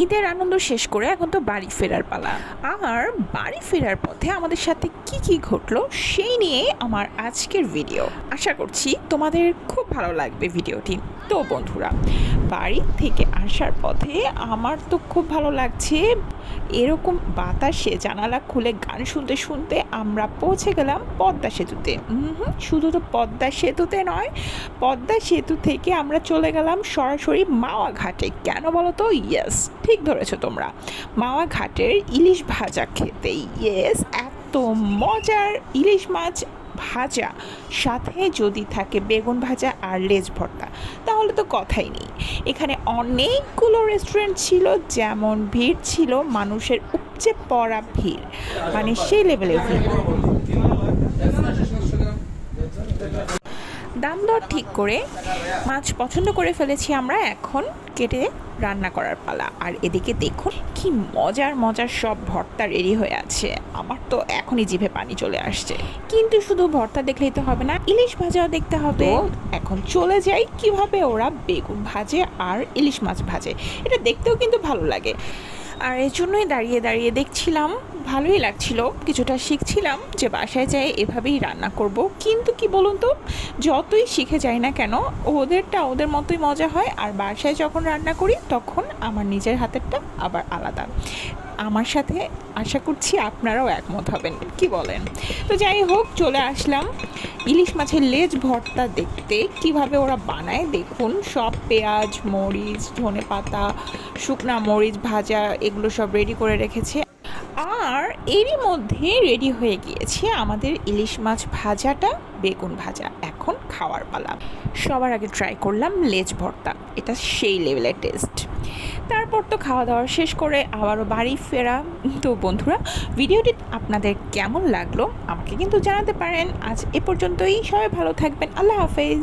ঈদের আনন্দ শেষ করে এখন তো বাড়ি ফেরার পালা। আর বাড়ি ফেরার পথে আমাদের সাথে কি কি ঘটলো সেই নিয়ে আমার আজকের ভিডিও। আশা করছি তোমাদের খুব ভালো লাগবে ভিডিওটি। তো বন্ধুরা, বাড়ি থেকে আসার পথে আমার তো খুব ভালো লাগছে। এরকম বাতাসে জানালা খুলে গান শুনতে শুনতে আমরা পৌঁছে গেলাম পদ্মা সেতুতে। শুধু তো পদ্মা সেতুতে নয়, পদ্মা সেতু থেকে আমরা চলে গেলাম সরাসরি মাওয়া ঘাটে। কেন বলো তো? ইয়েস, ঠিক ধরেছো তোমরা, মাওয়া ঘাটের ইলিশ ভাজা খেতে। ইয়েস, এত মজার ইলিশ মাছ ভাজা, সাথে যদি থাকে বেগুন ভাজা আর লেজ ভর্তা, তাহলে তো কথাই নেই। এখানে অনেকগুলো রেস্টুরেন্ট ছিল, যেমন ভিড় ছিল মানুষের উপচে পড়া ভিড়, মানে সেই লেভেলের ভিড়। দাম দর ঠিক করে মাছ পছন্দ করে ফেলেছি আমরা, এখন কেটে রান্না করার পালা। আর এদিকে দেখুন কি মজার মজার সব ভর্তা রেডি হয়ে আছে। আমার তো এখনই জিভে পানি চলে আসছে। কিন্তু শুধু ভর্তা দেখলেই তো হবে না, ইলিশ ভাজাও দেখতে হবে। এখন চলে যাই কিভাবে ওরা বেগুন ভাজে আর ইলিশ মাছ ভাজে। এটা দেখতেও কিন্তু ভালো লাগে, আর এর জন্যই দাঁড়িয়ে দাঁড়িয়ে দেখছিলাম, ভালোই লাগছিল। কিছুটা শিখছিলাম যে বাসায় যাই এভাবেই রান্না করব। কিন্তু কি বলুন তো, যতই শিখে যাই না কেন, ওদেরটা ওদের মতোই মজা হয়, আর বাসায় যখন রান্না করি তখন আমার নিজের হাতেরটা আবার আলাদা। আমার সাথে আশা করছি আপনারাও একমত হবেন, কি বলেন? তো যাই হোক, চলে আসলাম ইলিশ মাছের লেজ ভর্তা দেখতে। কিভাবে ওরা বানায় দেখুন, সব পেঁয়াজ, মরিচ, ধনেপাতা, শুকনা মরিচ ভাজা, এগুলো সব রেডি করে রেখেছে। আর এরই মধ্যে রেডি হয়ে গিয়েছে আমাদের ইলিশ মাছ ভাজাটা, বেগুন ভাজা। এখন খাওয়ার পালা। সবার আগে ট্রাই করলাম লেজ ভর্তা, এটা সেই লেভেলের টেস্ট। তারপর তো খাওয়া দাওয়া শেষ করে আবারও বাড়ি ফেরা। তো বন্ধুরা, ভিডিওটি আপনাদের কেমন লাগলো আমাকে কিন্তু জানাতে পারেন। আজ এ পর্যন্তই, সবাই ভালো থাকবেন, আল্লাহ হাফেজ।